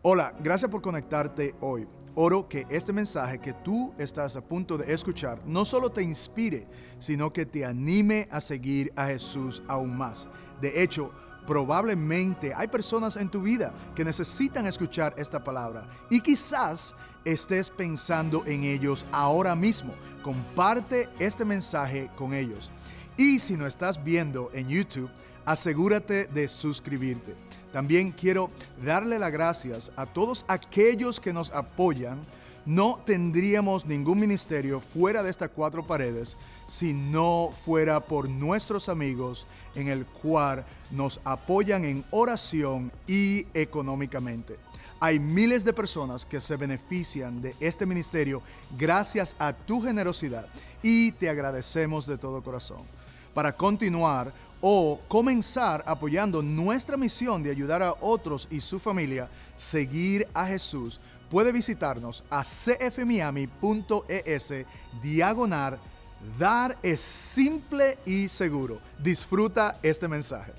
Hola, gracias por conectarte hoy. Oro que este mensaje que tú estás a punto de escuchar no solo te inspire, sino que te anime a seguir a Jesús aún más. De hecho, probablemente hay personas en tu vida que necesitan escuchar esta palabra y quizás estés pensando en ellos ahora mismo. Comparte este mensaje con ellos. Y si no estás viendo en YouTube, asegúrate de suscribirte. También quiero darle las gracias a todos aquellos que nos apoyan. No tendríamos ningún ministerio fuera de estas cuatro paredes si no fuera por nuestros amigos en el cual nos apoyan en oración y económicamente. Hay miles de personas que se benefician de este ministerio gracias a tu generosidad y te agradecemos de todo corazón. Para continuar o comenzar apoyando nuestra misión de ayudar a otros y su familia seguir a Jesús, puede visitarnos a cfmiami.es/dar es simple y seguro. Disfruta este mensaje.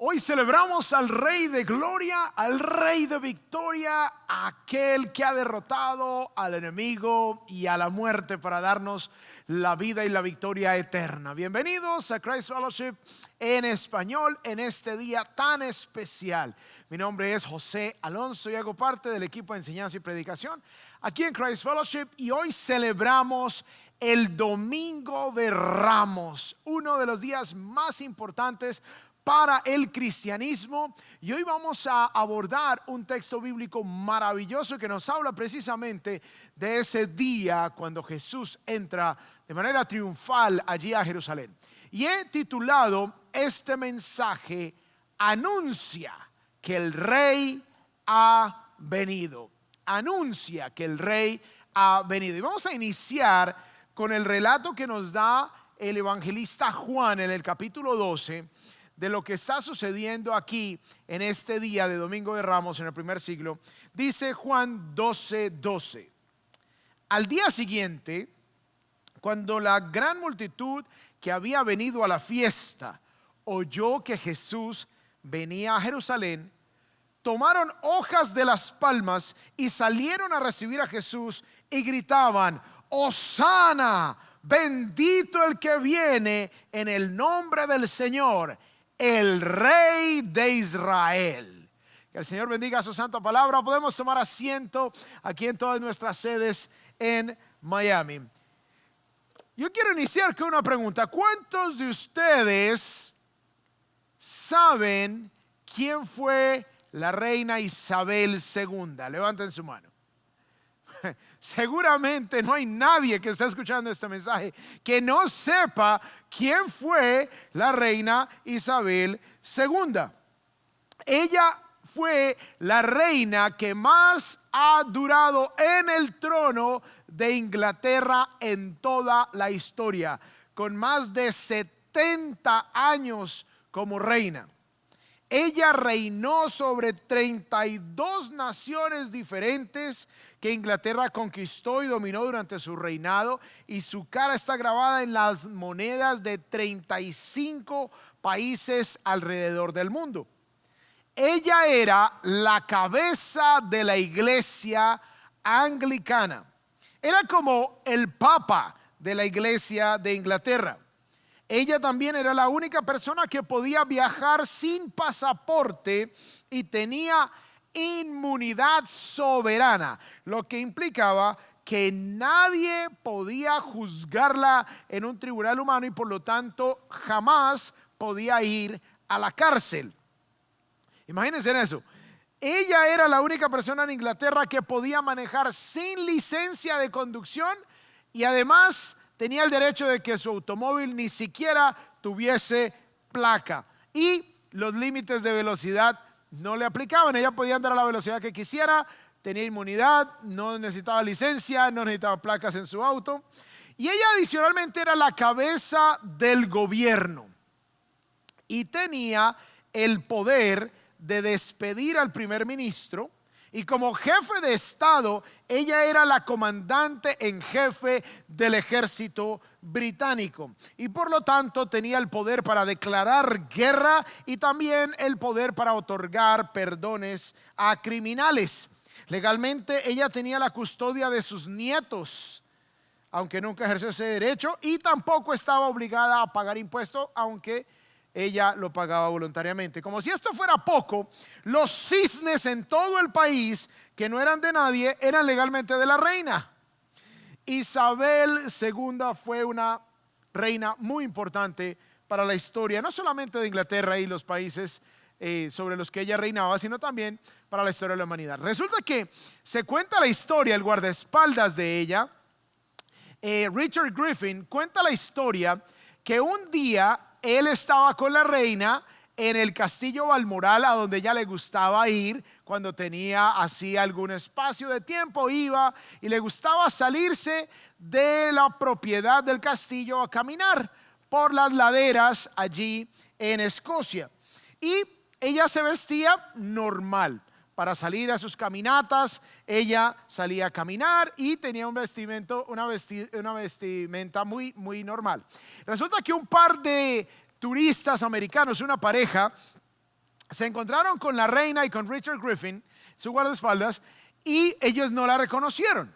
Hoy celebramos al Rey de Gloria, al Rey de Victoria, aquel que ha derrotado al enemigo y a la muerte para darnos la vida y la victoria eterna. Bienvenidos a Christ Fellowship en español en este día tan especial. Mi nombre es José Alonso y hago parte del equipo de enseñanza y predicación aquí en Christ Fellowship, y hoy celebramos el Domingo de Ramos, uno de los días más importantes para el cristianismo, y hoy vamos a abordar un texto bíblico maravilloso que nos habla precisamente de ese día cuando Jesús entra de manera triunfal allí a Jerusalén. Y he titulado este mensaje: Anuncia que el Rey ha venido. Anuncia que el Rey ha venido. Y vamos a iniciar con el relato que nos da el evangelista Juan en el capítulo 12 de lo que está sucediendo aquí en este día de Domingo de Ramos en el primer siglo. Dice Juan 12:12: Al día siguiente, cuando la gran multitud que había venido a la fiesta oyó que Jesús venía a Jerusalén, tomaron hojas de las palmas y salieron a recibir a Jesús y gritaban: Hosana, bendito el que viene en el nombre del Señor, el Rey de Israel. Que el Señor bendiga su santa palabra. Podemos tomar asiento aquí en todas nuestras sedes en Miami. Yo quiero iniciar con una pregunta. ¿Cuántos de ustedes saben quién fue la reina Isabel II? Levanten su mano. Seguramente no hay nadie que está escuchando este mensaje que no sepa quién fue la reina Isabel II. Ella fue la reina que más ha durado en el trono de Inglaterra en toda la historia, con más de 70 años como reina. Ella reinó sobre 32 naciones diferentes que Inglaterra conquistó y dominó durante su reinado, y su cara está grabada en las monedas de 35 países alrededor del mundo. Ella era la cabeza de la iglesia anglicana. Era como el papa de la iglesia de Inglaterra. Ella también era la única persona que podía viajar sin pasaporte y tenía inmunidad soberana, lo que implicaba que nadie podía juzgarla en un tribunal humano y por lo tanto jamás podía ir a la cárcel. Imagínense en eso. Ella era la única persona en Inglaterra que podía manejar sin licencia de conducción, y además tenía el derecho de que su automóvil ni siquiera tuviese placa, y los límites de velocidad no le aplicaban. Ella podía andar a la velocidad que quisiera, tenía inmunidad, no necesitaba licencia, no necesitaba placas en su auto. Y ella adicionalmente era la cabeza del gobierno y tenía el poder de despedir al primer ministro Y como jefe de estado, ella era la comandante en jefe del ejército británico. Y por lo tanto tenía el poder para declarar guerra y también el poder para otorgar perdones a criminales. Legalmente ella tenía la custodia de sus nietos, aunque nunca ejerció ese derecho, y tampoco estaba obligada a pagar impuestos, aunque ella lo pagaba voluntariamente. Como si esto fuera poco, los cisnes en todo el país, que no eran de nadie, eran legalmente de la reina. Isabel II fue una reina muy importante para la historia, no solamente de Inglaterra y los países sobre los que ella reinaba, sino también para la historia de la humanidad. Resulta que se cuenta la historia, el guardaespaldas de ella, Richard Griffin, cuenta la historia que un día él estaba con la reina en el castillo Balmoral, a donde ella le gustaba ir cuando tenía así algún espacio de tiempo, iba y le gustaba salirse de la propiedad del castillo a caminar por las laderas allí en Escocia. Y ella se vestía normal para salir a sus caminatas. Ella salía a caminar y tenía una vestimenta muy, muy normal. Resulta que un par de turistas americanos, una pareja, se encontraron con la reina y con Richard Griffin, su guardaespaldas, y ellos no la reconocieron.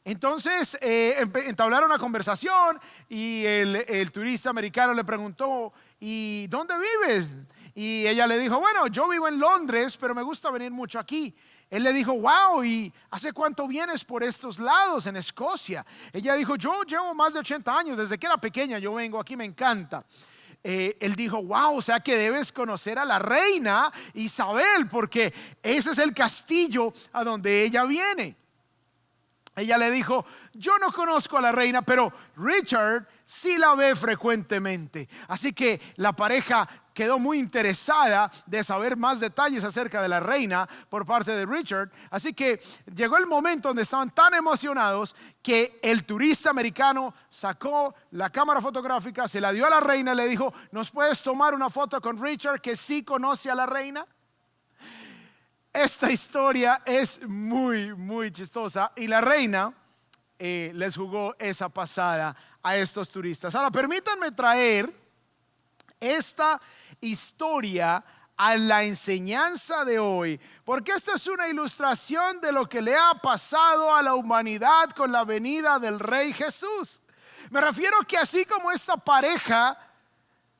Entonces entablaron una conversación y el turista americano le preguntó: ¿y dónde vives? Y ella le dijo: bueno, yo vivo en Londres, pero me gusta venir mucho aquí. Él le dijo: wow, ¿y hace cuánto vienes por estos lados en Escocia? Ella dijo: yo llevo más de 80 años, desde que era pequeña yo vengo aquí, me encanta. Él dijo: wow, o sea que debes conocer a la reina Isabel, porque ese es el castillo a donde ella viene. Ella le dijo: yo no conozco a la reina, pero Richard sí la ve frecuentemente. Así que la pareja quedó muy interesada de saber más detalles acerca de la reina por parte de Richard. Así que llegó el momento donde estaban tan emocionados que el turista americano sacó la cámara fotográfica, se la dio a la reina y le dijo: ¿nos puedes tomar una foto con Richard, que sí conoce a la reina? Esta historia es muy, muy chistosa y la reina les jugó esa pasada a estos turistas. Ahora permítanme traer esta historia a la enseñanza de hoy, porque esta es una ilustración de lo que le ha pasado a la humanidad con la venida del Rey Jesús. Me refiero que así como esta pareja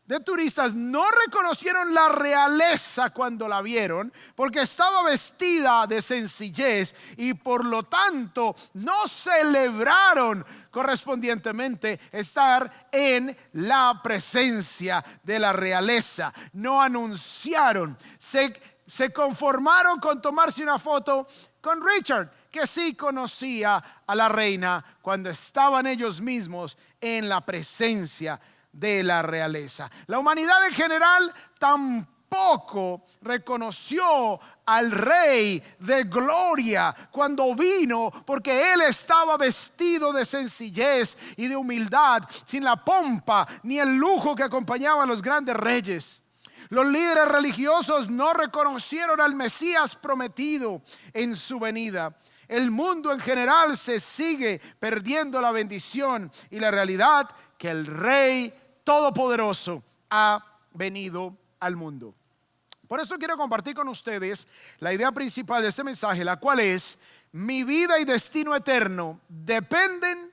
de turistas no reconocieron la realeza cuando la vieron, porque estaba vestida de sencillez, y por lo tanto no celebraron correspondientemente estar en la presencia de la realeza. No anunciaron, se conformaron con tomarse una foto con Richard, que sí conocía a la reina cuando estaban ellos mismos en la presencia de la realeza. La humanidad en general tampoco reconoció al Rey de Gloria cuando vino, porque él estaba vestido de sencillez y de humildad, sin la pompa ni el lujo que acompañaba a los grandes reyes. Los líderes religiosos no reconocieron al Mesías prometido en su venida. El mundo en general se sigue perdiendo la bendición y la realidad que el Rey Todopoderoso ha venido al mundo. Por eso quiero compartir con ustedes la idea principal de este mensaje, la cual es: mi vida y destino eterno dependen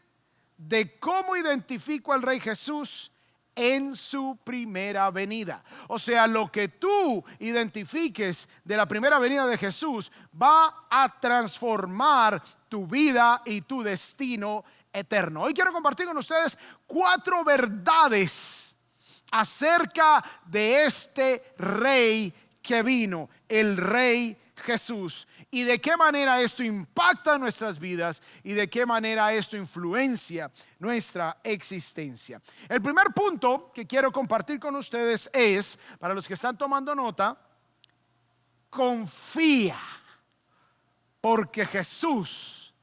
de cómo identifico al Rey Jesús en su primera venida. O sea, lo que tú identifiques de la primera venida de Jesús va a transformar tu vida y tu destino eterno. Hoy quiero compartir con ustedes 4 verdades acerca de este Rey que vino, el Rey Jesús, y de qué manera esto impacta nuestras vidas y de qué manera esto influencia nuestra existencia. El primer punto que quiero compartir con ustedes es, para los que están tomando nota: confía, porque Jesús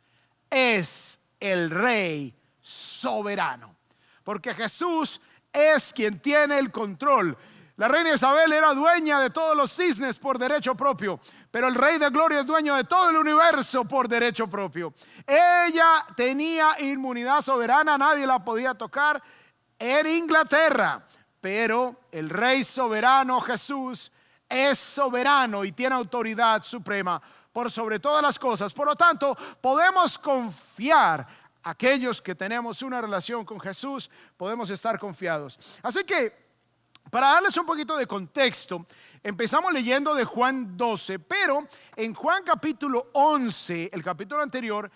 es el Rey soberano, porque Jesús es quien tiene el control. La reina Isabel era dueña de todos los cisnes por derecho propio, pero el Rey de Gloria es dueño de todo el universo por derecho propio. Ella tenía inmunidad soberana, nadie la podía tocar en Inglaterra, pero el Rey soberano Jesús es soberano y tiene autoridad suprema por sobre todas las cosas. Por lo tanto, podemos confiar. Aquellos que tenemos una relación con Jesús, podemos estar confiados. Así que, para darles un poquito de contexto, empezamos leyendo de Juan 12, pero en Juan capítulo 11, el capítulo anterior,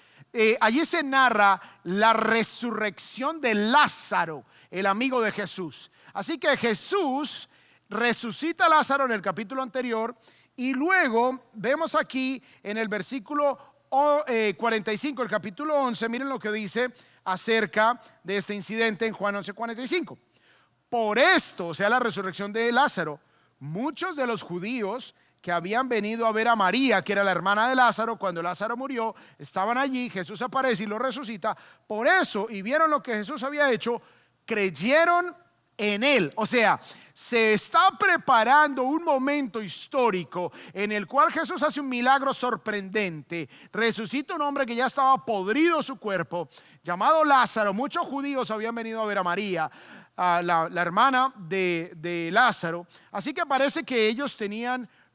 allí se narra la resurrección de Lázaro, el amigo de Jesús. Así que Jesús resucita a Lázaro en el capítulo anterior, y luego vemos aquí en el versículo 45, el capítulo 11, miren lo que dice acerca de este incidente en Juan 11:45. Por esto, o sea, la resurrección de Lázaro, muchos de los judíos que habían venido a ver a María, que era la hermana de Lázaro, cuando Lázaro murió, estaban allí. Jesús aparece y lo resucita. Por eso, y vieron lo que Jesús había hecho, creyeron en él. O sea, se está preparando un momento histórico en el cual Jesús hace un milagro sorprendente. Resucita un hombre que ya estaba podrido su cuerpo, llamado Lázaro. Muchos judíos habían venido a ver a María, la hermana de Lázaro. Así que parece que ellos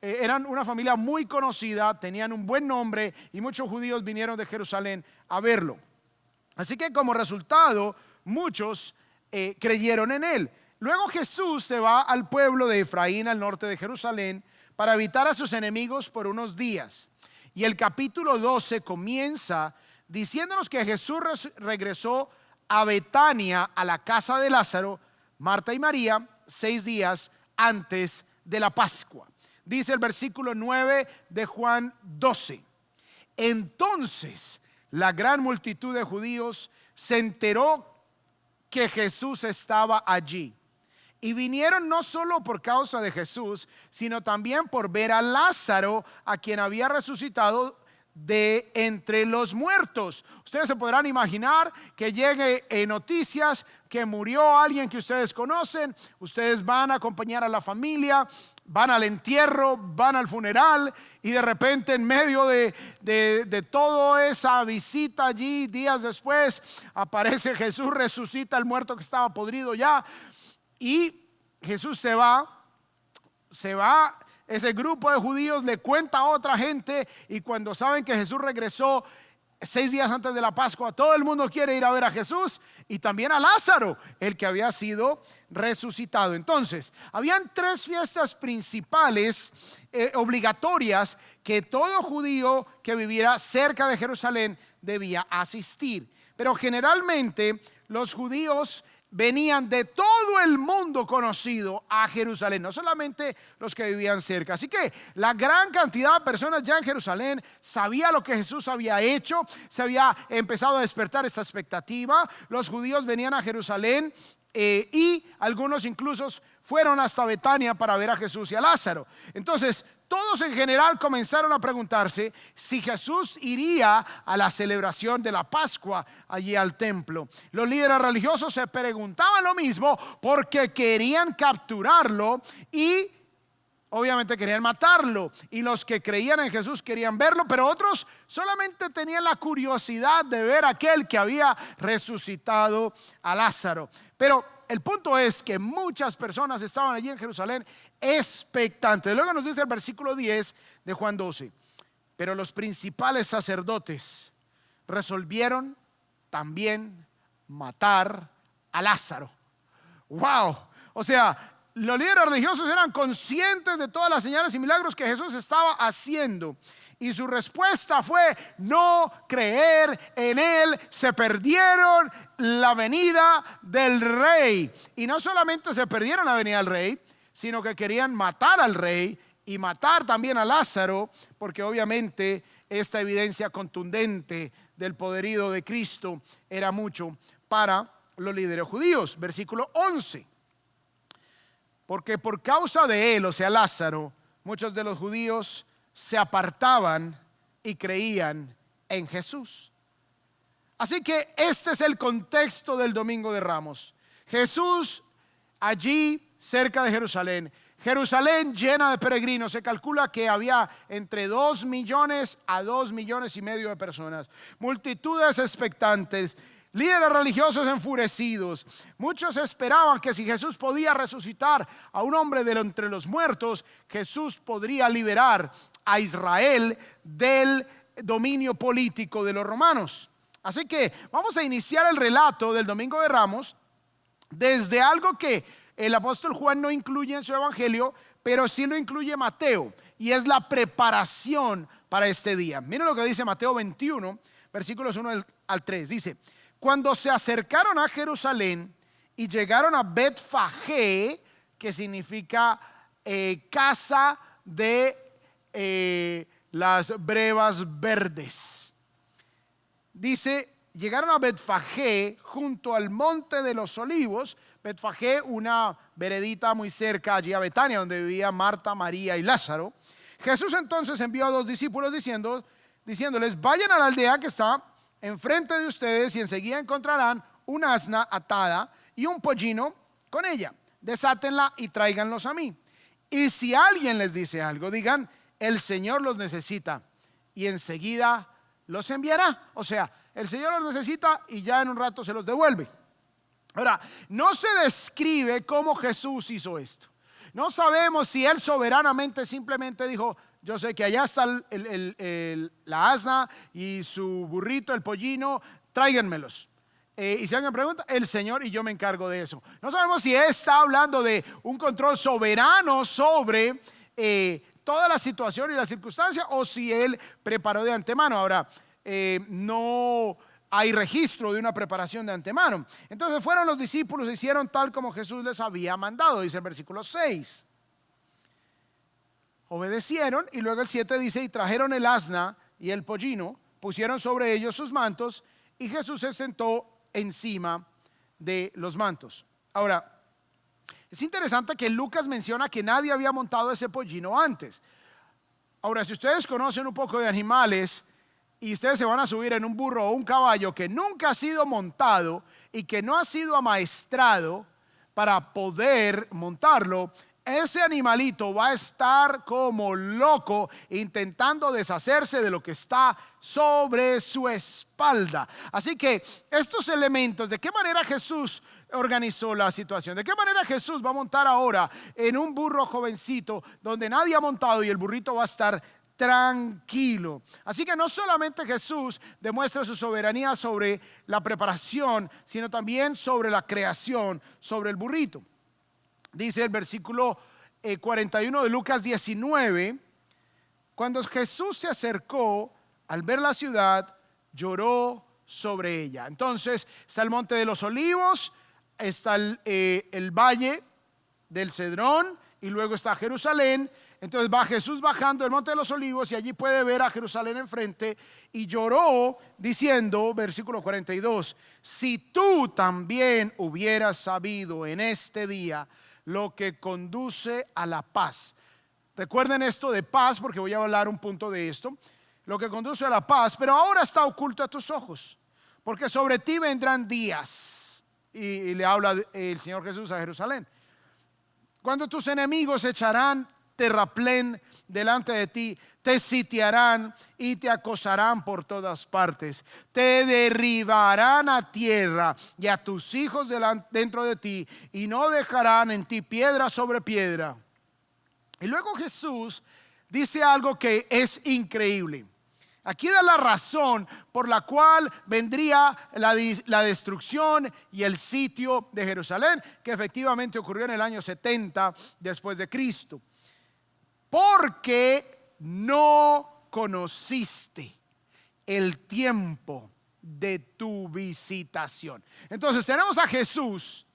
eran una familia muy conocida, tenían un buen nombre, y muchos judíos vinieron de Jerusalén a verlo. Así que como resultado, muchos creyeron en él. Luego Jesús se va al pueblo de Efraín, al norte de Jerusalén, para evitar a sus enemigos por unos días. Y el capítulo 12 comienza diciéndonos que Jesús regresó a Betania, a la casa de Lázaro, Marta y María, 6 días antes de la Pascua. Dice el versículo 9 de Juan 12. Entonces la gran multitud de judíos se enteró que Jesús estaba allí, y vinieron no solo por causa de Jesús, sino también por ver a Lázaro, a quien había resucitado de entre los muertos. Ustedes se podrán imaginar que llegue noticias que murió alguien que ustedes conocen. Ustedes van a acompañar a la familia, van al entierro, van al funeral, y de repente en medio de toda esa visita allí, días después, aparece Jesús, resucita al muerto que estaba podrido ya, y Jesús se va. Ese grupo de judíos le cuenta a otra gente, y cuando saben que Jesús regresó 6 días antes de la Pascua, todo el mundo quiere ir a ver a Jesús y también a Lázaro, el que había sido resucitado. Entonces, habían 3 fiestas principales obligatorias que todo judío que viviera cerca de Jerusalén debía asistir. Pero generalmente los judíos venían de todo el mundo conocido a Jerusalén, no solamente los que vivían cerca. Así que la gran cantidad de personas ya en Jerusalén sabía lo que Jesús había hecho. Se había empezado a despertar esta expectativa. Los judíos venían a Jerusalén, y algunos incluso fueron hasta Betania para ver a Jesús y a Lázaro. Entonces todos en general comenzaron a preguntarse si Jesús iría a la celebración de la Pascua allí al templo. Los líderes religiosos se preguntaban lo mismo porque querían capturarlo y obviamente querían matarlo. Y los que creían en Jesús querían verlo, pero otros solamente tenían la curiosidad de ver a aquel que había resucitado a Lázaro. Pero el punto es que muchas personas estaban allí en Jerusalén expectantes. Luego nos dice el versículo 10 de Juan 12: pero los principales sacerdotes resolvieron también matar a Lázaro. Wow, o sea, los líderes religiosos eran conscientes de todas las señales y milagros que Jesús estaba haciendo, y su respuesta fue no creer en él. Se perdieron la venida del rey, y no solamente se perdieron la venida del rey, sino que querían matar al rey y matar también a Lázaro, porque obviamente esta evidencia contundente del poderío de Cristo era mucho para los líderes judíos. Versículo 11: porque por causa de él, o sea Lázaro, muchos de los judíos se apartaban y creían en Jesús. Así que este es el contexto del Domingo de Ramos. Jesús allí cerca de Jerusalén. Jerusalén llena de peregrinos. Se calcula que había entre 2 millones a 2 millones y medio de personas. Multitudes expectantes. Líderes religiosos enfurecidos. Muchos esperaban que si Jesús podía resucitar a un hombre de entre los muertos, Jesús podría liberar a Israel del dominio político de los romanos. Así que vamos a iniciar el relato del Domingo de Ramos desde algo que el apóstol Juan no incluye en su evangelio, pero sí lo incluye Mateo, y es la preparación para este día. Miren lo que dice Mateo 21, versículos 1 al 3. Dice: cuando se acercaron a Jerusalén y llegaron a Betfagé, que significa casa de las brevas verdes. Dice, llegaron a Betfagé junto al monte de los olivos. Betfagé, una veredita muy cerca allí a Betania, donde vivía Marta, María y Lázaro. Jesús entonces envió a 2 discípulos diciéndoles: vayan a la aldea que está enfrente de ustedes y enseguida encontrarán un asna atada y un pollino con ella. Desátenla y tráiganlos a mí. Y si alguien les dice algo, digan: el Señor los necesita y enseguida los enviará. O sea, el Señor los necesita y ya en un rato se los devuelve. Ahora, no se describe cómo Jesús hizo esto. No sabemos si él soberanamente simplemente dijo: yo sé que allá está la asna y su burrito, el pollino, tráiganmelos. Y si alguien pregunta, el Señor y yo me encargo de eso. No sabemos si él está hablando de un control soberano sobre toda la situación y la circunstancia, o si él preparó de antemano. Ahora, no hay registro de una preparación de antemano. Entonces fueron los discípulos e hicieron tal como Jesús les había mandado, dice el versículo 6. Obedecieron, y luego el 7 dice: y trajeron el asna y el pollino, pusieron sobre ellos sus mantos, y Jesús se sentó encima de los mantos. Ahora, es interesante que Lucas menciona que nadie había montado ese pollino antes. Ahora, si ustedes conocen un poco de animales y ustedes se van a subir en un burro o un caballo que nunca ha sido montado y que no ha sido amaestrado para poder montarlo, ese animalito va a estar como loco intentando deshacerse de lo que está sobre su espalda. Así que estos elementos, ¿de qué manera Jesús organizó la situación? ¿De qué manera Jesús va a montar ahora en un burro jovencito donde nadie ha montado y el burrito va a estar tranquilo? Así que no solamente Jesús demuestra su soberanía sobre la preparación, sino también sobre la creación, sobre el burrito. Dice el versículo 41 de Lucas 19: cuando Jesús se acercó, al ver la ciudad, lloró sobre ella. Entonces está el monte de los olivos, está el valle del Cedrón, y luego está Jerusalén. Entonces va Jesús bajando el monte de los olivos y allí puede ver a Jerusalén enfrente, y lloró diciendo, versículo 42: si tú también hubieras sabido en este día lo que conduce a la paz. Recuerden esto de paz, porque voy a hablar un punto de esto. Lo que conduce a la paz, pero ahora está oculto a tus ojos, porque sobre ti vendrán días. Y le habla el Señor Jesús a Jerusalén: cuando tus enemigos echarán terraplén delante de ti, te sitiarán y te acosarán por todas partes, te derribarán a tierra y a tus hijos dentro de ti, y no dejarán en ti piedra sobre piedra. Y luego Jesús dice algo que es increíble. Aquí da la razón por la cual vendría la destrucción y el sitio de Jerusalén, que efectivamente ocurrió en el año 70 después de Cristo. Porque no conociste el tiempo de tu visitación. Entonces tenemos a Jesús,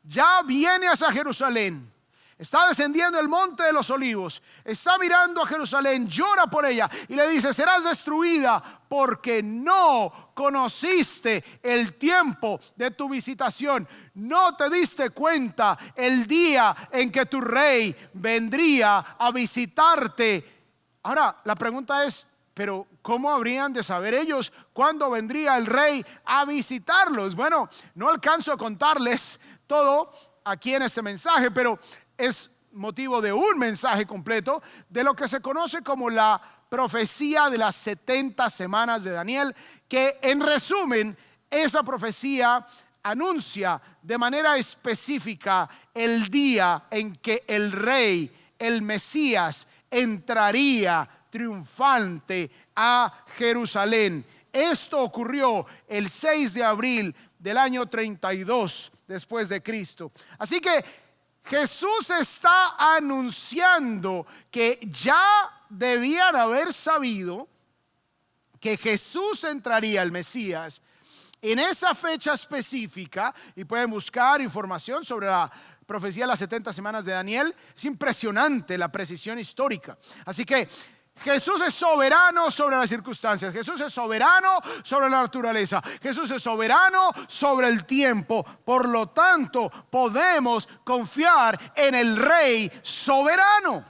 ya viene hacia Jerusalén, está descendiendo el monte de los olivos, está mirando a Jerusalén, llora por ella y le dice: serás destruida porque no conociste el tiempo de tu visitación. No te diste cuenta el día en que tu rey vendría a visitarte. Ahora la pregunta es: pero ¿cómo habrían de saber ellos cuándo vendría el rey a visitarlos? Bueno, no alcanzo a contarles todo aquí en este mensaje, pero es motivo de un mensaje completo de lo que se conoce como la profecía de las 70 semanas de Daniel, que en resumen, esa profecía anuncia de manera específica el día en que el rey, el Mesías, entraría triunfante a Jerusalén. Esto ocurrió el 6 de abril del año 32 después de Cristo. Así que Jesús está anunciando que ya debían haber sabido que Jesús entraría, el Mesías, en esa fecha específica, y pueden buscar información sobre la profecía de las 70 semanas de Daniel. Es impresionante la precisión histórica. Así que Jesús es soberano sobre las circunstancias. Jesús es soberano sobre la naturaleza. Jesús es soberano sobre el tiempo. Por lo tanto, podemos confiar en el Rey soberano.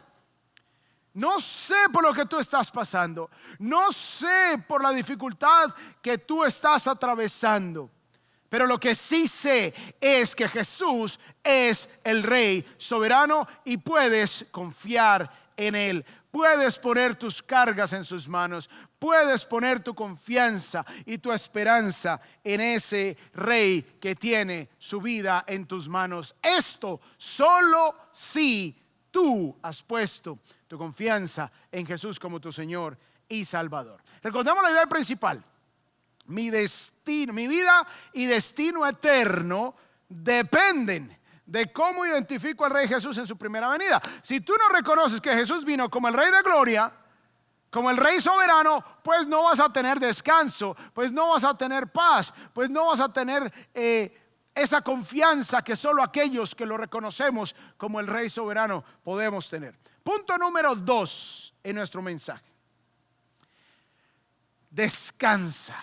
No sé por lo que tú estás pasando. No sé por la dificultad que tú estás atravesando. Pero lo que sí sé es que Jesús es el Rey soberano y puedes confiar en Él. Puedes poner tus cargas en sus manos. Puedes poner tu confianza y tu esperanza en ese Rey que tiene su vida en tus manos. Esto solo si tú has puesto tu confianza en Jesús como tu Señor y Salvador. Recordemos la idea principal. Mi destino, mi vida y destino eterno dependen de cómo identifico al Rey Jesús en su primera venida. Si tú no reconoces que Jesús vino como el Rey de gloria, como el Rey soberano, pues no vas a tener descanso, pues no vas a tener paz, pues no vas a tener esa confianza que solo aquellos que lo reconocemos como el Rey soberano podemos tener. Punto número 2 en nuestro mensaje. Descansa,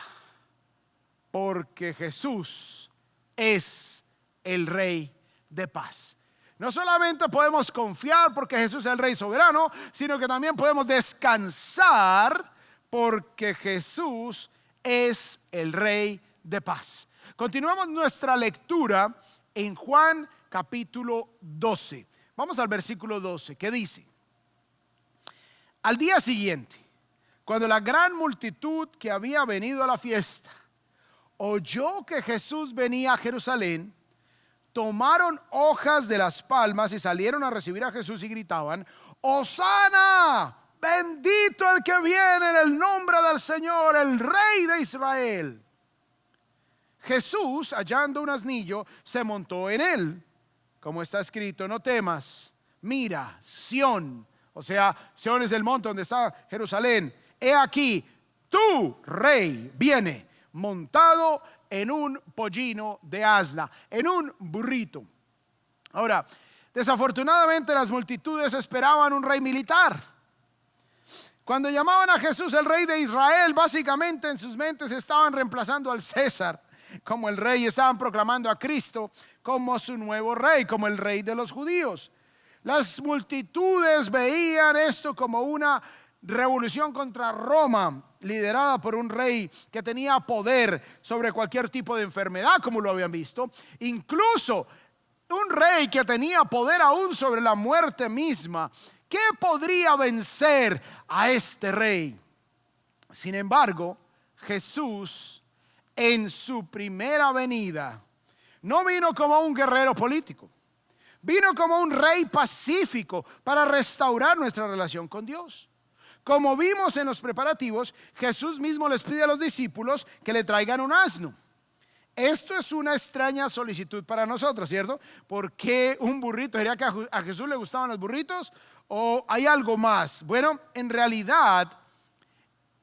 porque Jesús es el Rey de paz. No solamente podemos confiar porque Jesús es el Rey soberano, sino que también podemos descansar porque Jesús es el Rey de paz. Continuamos nuestra lectura en Juan capítulo 12. Vamos al versículo 12, que dice: al día siguiente, cuando la gran multitud que había venido a la fiesta oyó que Jesús venía a Jerusalén, tomaron hojas de las palmas y salieron a recibir a Jesús y gritaban: ¡Hosana! Bendito el que viene en el nombre del Señor, el Rey de Israel. Jesús, hallando un asnillo, se montó en él, como está escrito: no temas, mira, Sión. O sea, Sión es el monte donde está Jerusalén. He aquí, tu Rey viene montado en un pollino de asna, en un burrito. Ahora, desafortunadamente las multitudes esperaban un rey militar. Cuando llamaban a Jesús el Rey de Israel, básicamente en sus mentes estaban reemplazando al César como el rey, estaban proclamando a Cristo como su nuevo rey, como el Rey de los judíos. Las multitudes veían esto como una revolución contra Roma, liderada por un rey que tenía poder sobre cualquier tipo de enfermedad, como lo habían visto. Incluso un rey que tenía poder aún sobre la muerte misma. ¿Qué podría vencer a este rey? Sin embargo, Jesús en su primera venida no vino como un guerrero político. Vino como un rey pacífico para restaurar nuestra relación con Dios. Como vimos en los preparativos, Jesús mismo les pide a los discípulos que le traigan un asno. Esto es una extraña solicitud para nosotros, ¿cierto? ¿Por qué un burrito? ¿Sería que a Jesús le gustaban los burritos? ¿O hay algo más? Bueno, en realidad,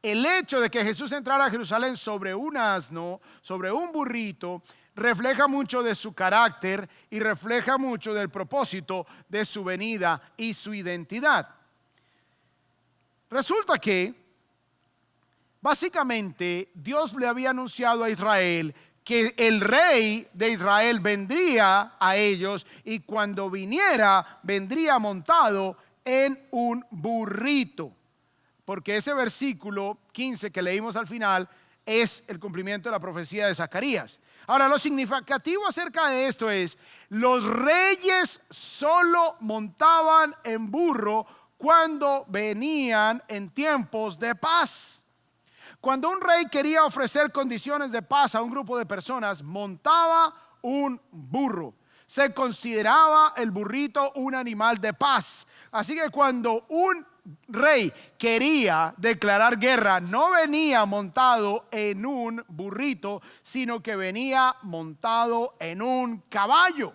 el hecho de que Jesús entrara a Jerusalén sobre un asno, sobre un burrito, refleja mucho de su carácter y refleja mucho del propósito de su venida y su identidad. Resulta que básicamente Dios le había anunciado a Israel que el Rey de Israel vendría a ellos, y cuando viniera vendría montado en un burrito, porque ese versículo 15 que leímos al final es el cumplimiento de la profecía de Zacarías. Ahora, lo significativo acerca de esto es: los reyes solo montaban en burro cuando venían en tiempos de paz. Cuando un rey quería ofrecer condiciones de paz a un grupo de personas, montaba un burro. Se consideraba el burrito un animal de paz. Así que cuando un rey quería declarar guerra, no venía montado en un burrito, sino que venía montado en un caballo.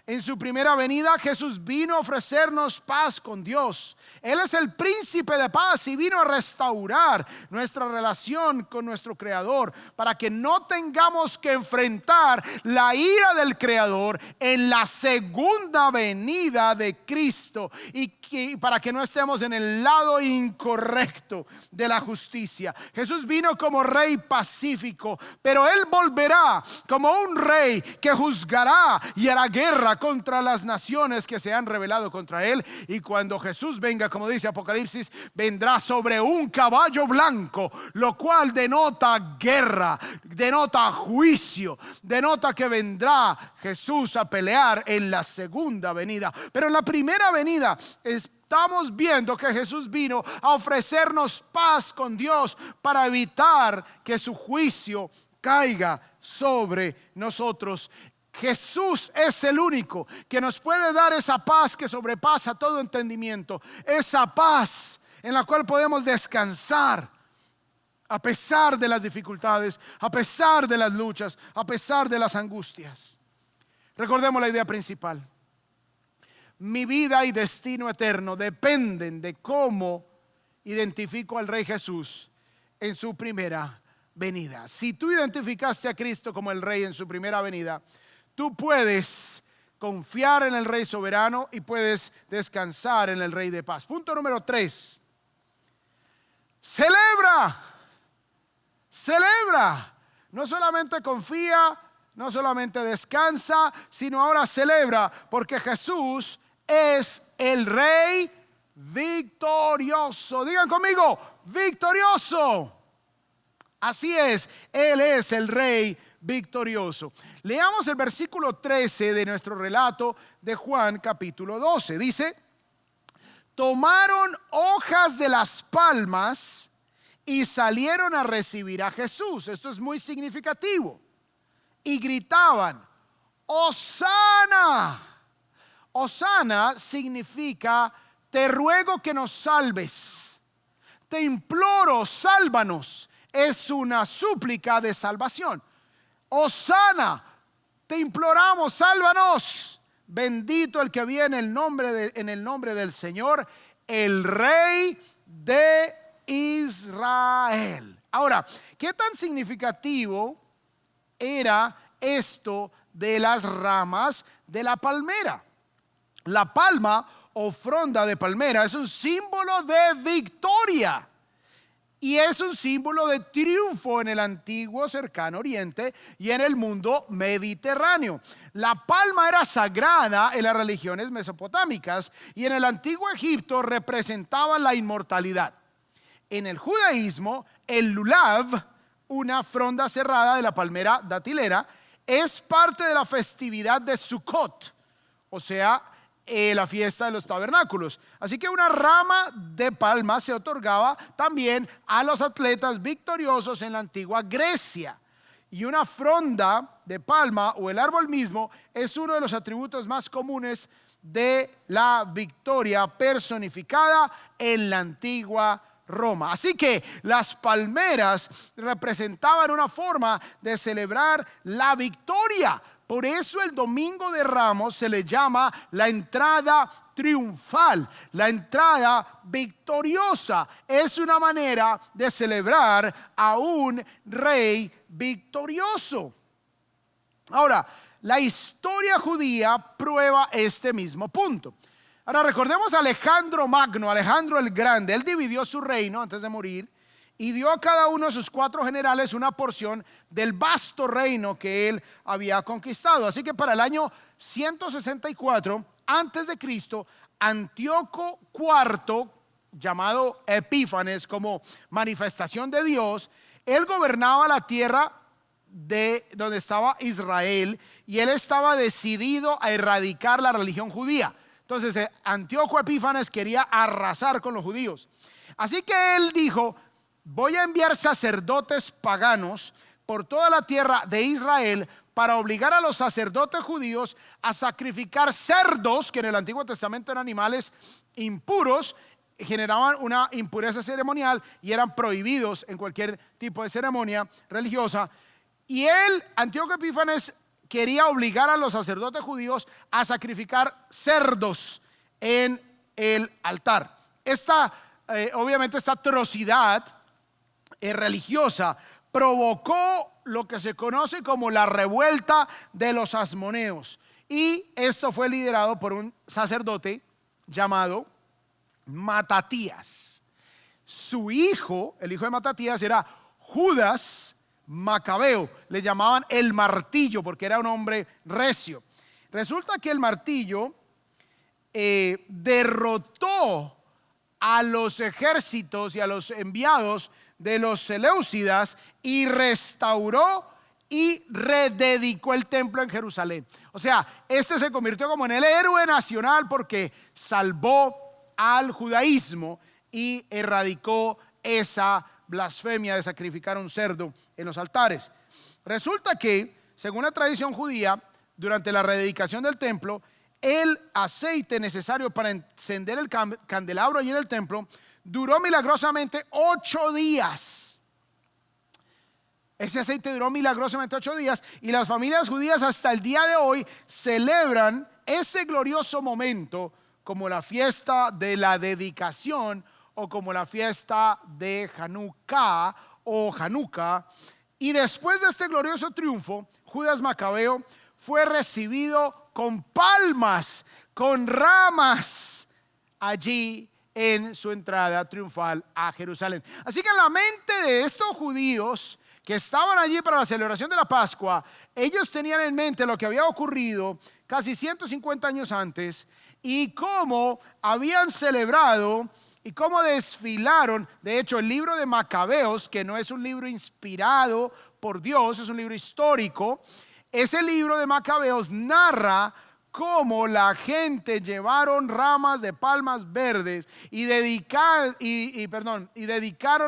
En su primera venida, Jesús vino a ofrecernos paz con Dios. Él es el príncipe de paz y vino a restaurar nuestra relación con nuestro Creador, para que no tengamos que enfrentar la ira del Creador en la segunda venida de Cristo, y para que no estemos en el lado incorrecto de la justicia. Jesús vino como rey pacífico, pero Él volverá como un rey que juzgará y hará guerra contra las naciones que se han rebelado contra Él. Y cuando Jesús venga, como dice Apocalipsis, vendrá sobre un caballo blanco, lo cual denota guerra, denota juicio, denota que vendrá Jesús a pelear en la segunda venida. Pero en la primera venida estamos viendo que Jesús vino a ofrecernos paz con Dios para evitar que su juicio caiga sobre nosotros. Jesús es el único que nos puede dar esa paz que sobrepasa todo entendimiento, esa paz en la cual podemos descansar a pesar de las dificultades, a pesar de las luchas, a pesar de las angustias. Recordemos la idea principal: mi vida y destino eterno dependen de cómo identifico al Rey Jesús en su primera venida. Si tú identificaste a Cristo como el Rey en su primera venida, tú puedes confiar en el Rey soberano y puedes descansar en el Rey de paz. Punto número 3. Celebra. Celebra. No solamente confía, no solamente descansa, sino ahora celebra, porque Jesús es el Rey victorioso. Digan conmigo: victorioso. Así es, Él es el Rey victorioso. Leamos el versículo 13 de nuestro relato de Juan capítulo 12. Dice: tomaron hojas de las palmas y salieron a recibir a Jesús. Esto es muy significativo. Y gritaban: Hosana. Hosana significa: te ruego que nos salves, te imploro, sálvanos. Es una súplica de salvación. Hosana, te imploramos, sálvanos. Bendito el que viene en el nombre del Señor, el Rey de Israel. Ahora, ¿qué tan significativo era esto de las ramas de la palmera? La palma o fronda de palmera es un símbolo de victoria y es un símbolo de triunfo en el antiguo cercano oriente y en el mundo mediterráneo. La palma era sagrada en las religiones mesopotámicas y en el antiguo Egipto representaba la inmortalidad. En el judaísmo, el lulav, una fronda cerrada de la palmera datilera, es parte de la festividad de Sukkot, o sea, la fiesta de los tabernáculos. Así que una rama de palma se otorgaba también a los atletas victoriosos en la antigua Grecia. Y una fronda de palma o el árbol mismo es uno de los atributos más comunes de la victoria personificada en la antigua Roma. Así que las palmeras representaban una forma de celebrar la victoria. Por eso el Domingo de Ramos se le llama la entrada triunfal, la entrada victoriosa. Es una manera de celebrar a un rey victorioso. Ahora, la historia judía prueba este mismo punto. Ahora recordemos a Alejandro Magno, Alejandro el Grande. Él dividió su reino antes de morir y dio a cada uno de sus 4 generales una porción del vasto reino que él había conquistado. Así que para el año 164 antes de Cristo, Antíoco IV llamado Epífanes, como manifestación de Dios, él gobernaba la tierra de donde estaba Israel, y él estaba decidido a erradicar la religión judía. Entonces Antíoco Epífanes quería arrasar con los judíos. Así que él dijo: voy a enviar sacerdotes paganos por toda la tierra de Israel para obligar a los sacerdotes judíos a sacrificar cerdos, que en el Antiguo Testamento eran animales impuros, generaban una impureza ceremonial y eran prohibidos en cualquier tipo de ceremonia religiosa. Y él, Antíoco Epífanes, quería obligar a los sacerdotes judíos a sacrificar cerdos en el altar. Obviamente esta atrocidad religiosa provocó lo que se conoce como la revuelta de los asmoneos, y esto fue liderado por un sacerdote llamado Matatías. Su hijo, el hijo de Matatías, era Judas Macabeo. Le llamaban el martillo porque era un hombre recio. Resulta que el martillo derrotó a los ejércitos y a los enviados de los Seleucidas y restauró y rededicó el templo en Jerusalén. O sea, este se convirtió como en el héroe nacional porque salvó al judaísmo y erradicó esa blasfemia de sacrificar un cerdo en los altares. Resulta que, según la tradición judía, durante la rededicación del templo, el aceite necesario para encender el candelabro allí en el templo duró milagrosamente 8 días. Ese aceite duró milagrosamente 8 días, y las familias judías hasta el día de hoy celebran ese glorioso momento como la fiesta de la dedicación, o como la fiesta de Hanukkah o Hanukkah. Y después de este glorioso triunfo, Judas Macabeo fue recibido con palmas, con ramas allí en su entrada triunfal a Jerusalén. Así que en la mente de estos judíos que estaban allí para la celebración de la Pascua, ellos tenían en mente lo que había ocurrido casi 150 años antes, y cómo habían celebrado y cómo desfilaron. De hecho, el libro de Macabeos, que no es un libro inspirado por Dios, es un libro histórico. Ese libro de Macabeos narra cómo la gente llevaron ramas de palmas verdes y dedicaron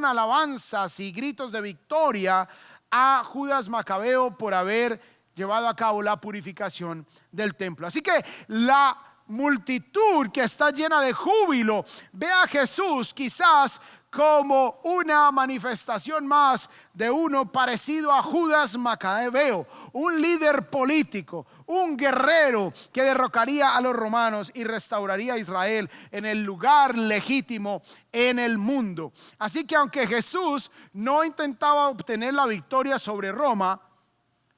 alabanzas y gritos de victoria a Judas Macabeo por haber llevado a cabo la purificación del templo. Así que la multitud, que está llena de júbilo, ve a Jesús quizás como una manifestación más de uno parecido a Judas Macabeo, un líder político, un guerrero que derrocaría a los romanos y restauraría a Israel en el lugar legítimo en el mundo. Así que aunque Jesús no intentaba obtener la victoria sobre Roma,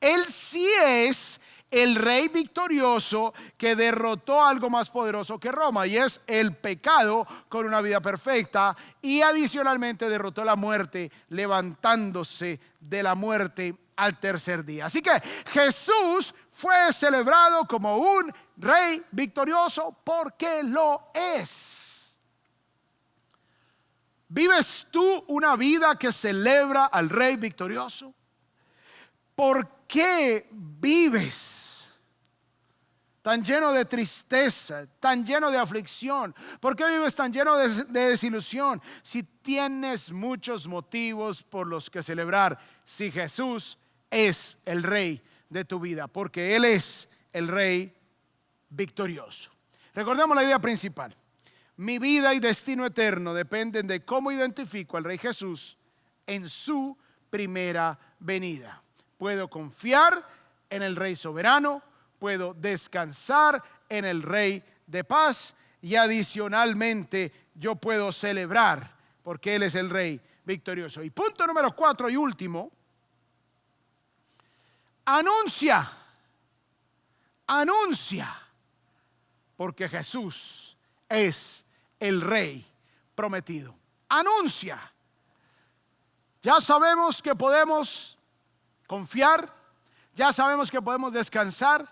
él sí es el rey victorioso que derrotó algo más poderoso que Roma, y es el pecado con una vida perfecta, y adicionalmente derrotó la muerte, levantándose de la muerte al tercer día. Así que Jesús fue celebrado como un rey victorioso porque lo es. ¿Vives tú una vida que celebra al rey victorioso? ¿Por qué vives tan lleno de tristeza, tan lleno de aflicción? ¿Por qué vives tan lleno de desilusión si tienes muchos motivos por los que celebrar? Si Jesús es el rey de tu vida, porque Él es el rey victorioso. Recordemos la idea principal: mi vida y destino eterno dependen de cómo identifico al rey Jesús en su primera venida. Puedo confiar en el rey soberano, puedo descansar en el rey de paz, y adicionalmente yo puedo celebrar porque Él es el rey victorioso. Y punto número 4 y último: anuncia, porque Jesús es el rey prometido. Anuncia. Ya sabemos que podemos confiar, ya sabemos que podemos descansar,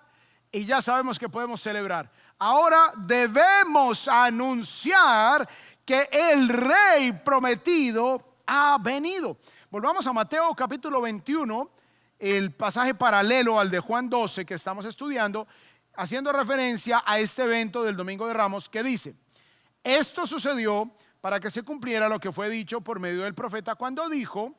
y ya sabemos que podemos celebrar. ahora debemos anunciar que el rey prometido ha venido. Volvamos a Mateo capítulo 21, el pasaje paralelo al de Juan 12 que estamos estudiando, haciendo referencia a este evento del Domingo de Ramos, que dice: esto sucedió para que se cumpliera lo que fue dicho por medio del profeta cuando dijo: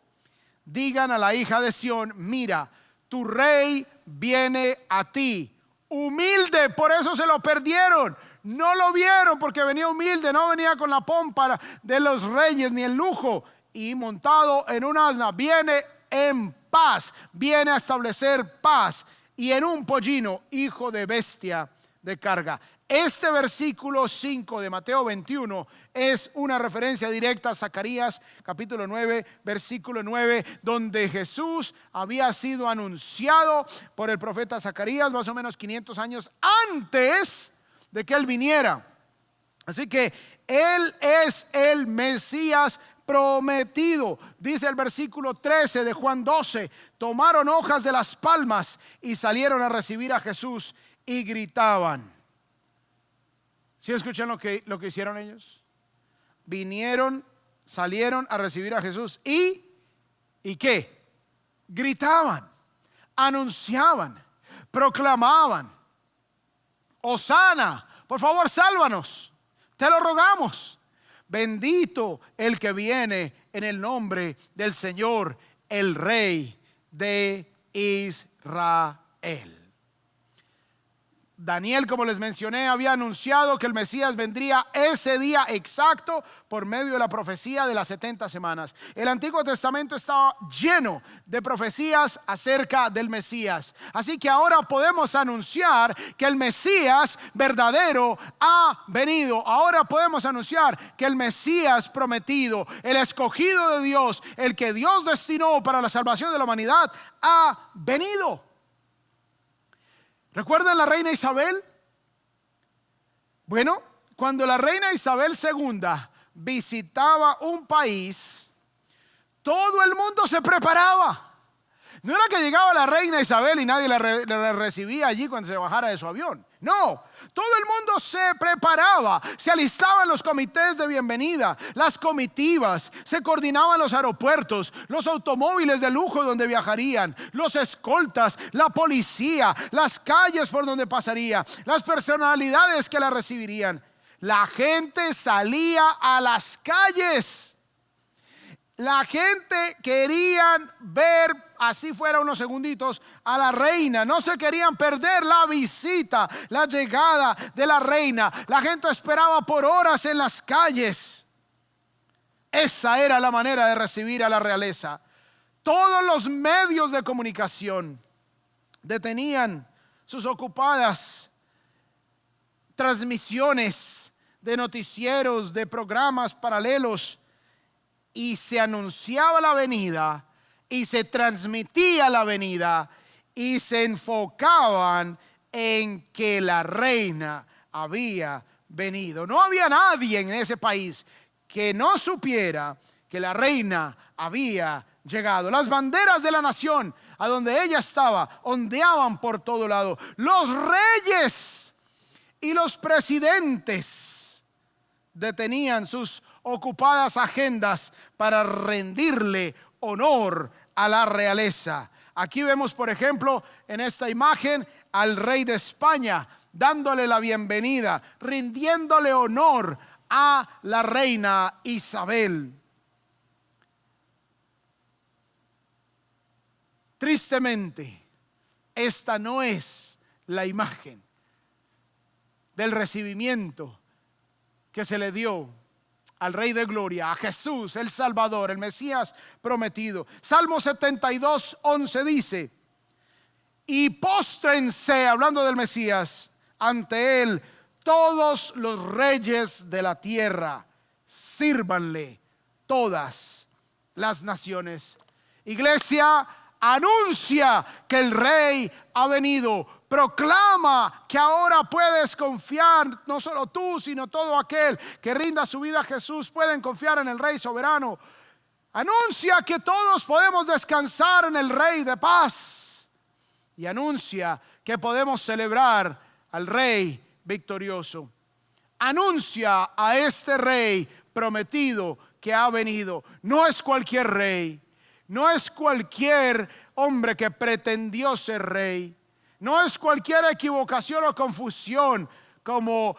digan a la hija de Sión, mira, tu rey viene a ti, humilde. Por eso se lo perdieron, no lo vieron porque venía humilde, no venía con la pompa de los reyes ni el lujo, y montado en un asna. Viene en paz, viene a establecer paz, y en un pollino, hijo de bestia de carga. Este versículo 5 de Mateo 21 es una referencia directa a Zacarías capítulo 9, versículo 9, donde Jesús había sido anunciado por el profeta Zacarías más o menos 500 años antes de que él viniera. Así que él es el Mesías prometido. Dice el versículo 13 de Juan 12: tomaron hojas de las palmas y salieron a recibir a Jesús y gritaban. ¿Sí escuchan lo que hicieron ellos? Vinieron, salieron a recibir a Jesús y ¿qué? Gritaban, anunciaban, proclamaban: Hosana, por favor, sálvanos, te lo rogamos. Bendito el que viene en el nombre del Señor, el Rey de Israel. Daniel, como les mencioné, había anunciado que el Mesías vendría ese día exacto por medio de la profecía de las 70 semanas. El Antiguo Testamento estaba lleno de profecías acerca del Mesías. Así que ahora podemos anunciar que el Mesías verdadero ha venido. Ahora podemos anunciar que el Mesías prometido, el escogido de Dios, el que Dios destinó para la salvación de la humanidad, ha venido. ¿Recuerdan la reina Isabel? Bueno, cuando la reina Isabel II visitaba un país, todo el mundo se preparaba. No era que llegaba la reina Isabel y nadie la recibía allí cuando se bajara de su avión. No, todo el mundo se preparaba, se alistaban los comités de bienvenida, las comitivas, se coordinaban los aeropuertos, los automóviles de lujo donde viajarían, los escoltas, la policía, las calles por donde pasaría, las personalidades que la recibirían. La gente salía a las calles. La gente quería ver, así fuera unos segunditos, a la reina. No se querían perder la visita, la llegada de la reina. La gente esperaba por horas en las calles. Esa era la manera de recibir a la realeza. Todos los medios de comunicación detenían sus ocupadas transmisiones de noticieros, de programas paralelos, y se anunciaba la venida y se transmitía la venida y se enfocaban en que la reina había venido. No había nadie en ese país que no supiera que la reina había llegado. Las banderas de la nación a donde ella estaba ondeaban por todo lado. Los reyes y los presidentes detenían sus ocupadas agendas para rendirle honor a la realeza. Aquí vemos, por ejemplo, en esta imagen al rey de España dándole la bienvenida, rindiéndole honor a la reina Isabel. Tristemente, esta no es la imagen del recibimiento que se le dio al Rey de Gloria, a Jesús, el Salvador, el Mesías prometido. Salmo 72, 11 dice: y póstrense, hablando del Mesías, ante él todos los reyes de la tierra, sírvanle todas las naciones. Iglesia, anuncia que el Rey ha venido. Proclama que ahora puedes confiar, no solo tú, sino todo aquel que rinda su vida a Jesús, pueden confiar en el Rey soberano. Anuncia que todos podemos descansar en el Rey de paz. Y anuncia que podemos celebrar al Rey victorioso. Anuncia a este rey prometido que ha venido. No es cualquier rey, no es cualquier hombre que pretendió ser rey, no es cualquier equivocación o confusión como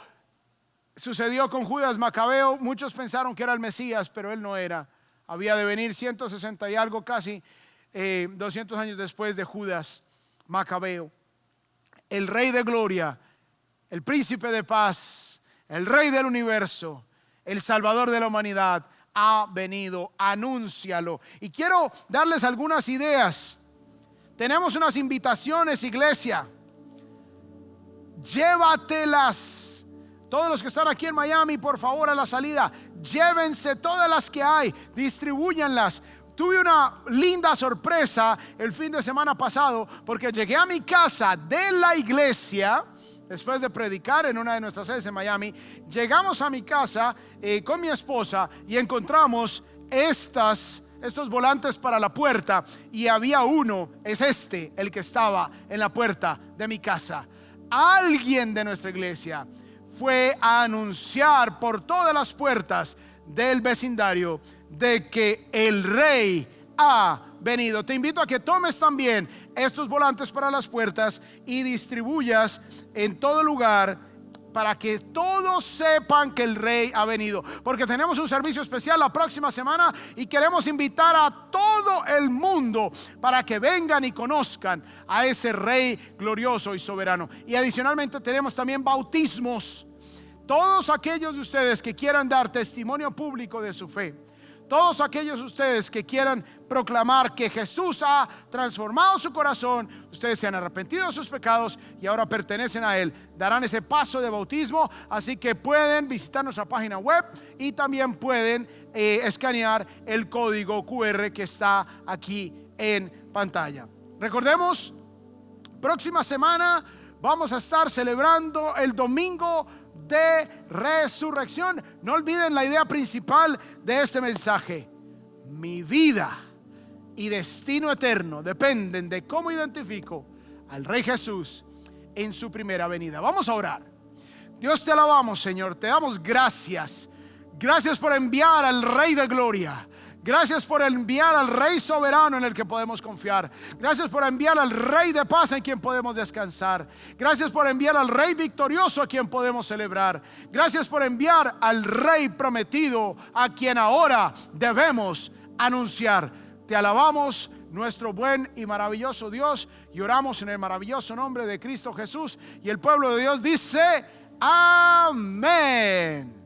sucedió con Judas Macabeo. Muchos pensaron que era el Mesías, pero él no era. Había de venir 160 y algo, casi 200 años después de Judas Macabeo. El Rey de Gloria, el Príncipe de Paz, el Rey del universo, el Salvador de la humanidad ha venido. Anúncialo. Y quiero darles algunas ideas. Tenemos unas invitaciones, iglesia. Llévatelas. Todos los que están aquí en Miami, por favor, a la salida, llévense todas las que hay, distribúyanlas. Tuve una linda sorpresa el fin de semana pasado, porque llegué a mi casa de la iglesia después de predicar en una de nuestras sedes en Miami. Llegamos a mi casa con mi esposa y encontramos estos volantes para la puerta, y había uno, es el que estaba en la puerta de mi casa. Alguien de nuestra iglesia fue a anunciar por todas las puertas del vecindario de que el rey ha venido. Te invito a que tomes también estos volantes para las puertas y distribuyas en todo lugar, para que todos sepan que el rey ha venido, porque tenemos un servicio especial la próxima semana y queremos invitar a todo el mundo para que vengan y conozcan a ese rey glorioso y soberano. Y adicionalmente tenemos también bautismos. Todos aquellos de ustedes que quieran dar testimonio público de su fe, todos aquellos de ustedes que quieran proclamar que Jesús ha transformado su corazón, ustedes se han arrepentido de sus pecados y ahora pertenecen a Él, darán ese paso de bautismo. Así que pueden visitar nuestra página web y también pueden escanear el código QR que está aquí en pantalla. Recordemos, próxima semana vamos a estar celebrando el domingo de resurrección. No olviden la idea principal de este mensaje: mi vida y destino eterno dependen de cómo identifico al Rey Jesús en su primera venida. Vamos a orar. Dios, te alabamos, Señor, te damos gracias. Gracias por enviar al Rey de Gloria. Gracias por enviar al Rey soberano en el que podemos confiar. Gracias por enviar al Rey de paz en quien podemos descansar. Gracias por enviar al Rey victorioso a quien podemos celebrar. Gracias por enviar al Rey prometido a quien ahora debemos anunciar. Te alabamos, nuestro buen y maravilloso Dios, y oramos en el maravilloso nombre de Cristo Jesús. Y el pueblo de Dios dice: amén.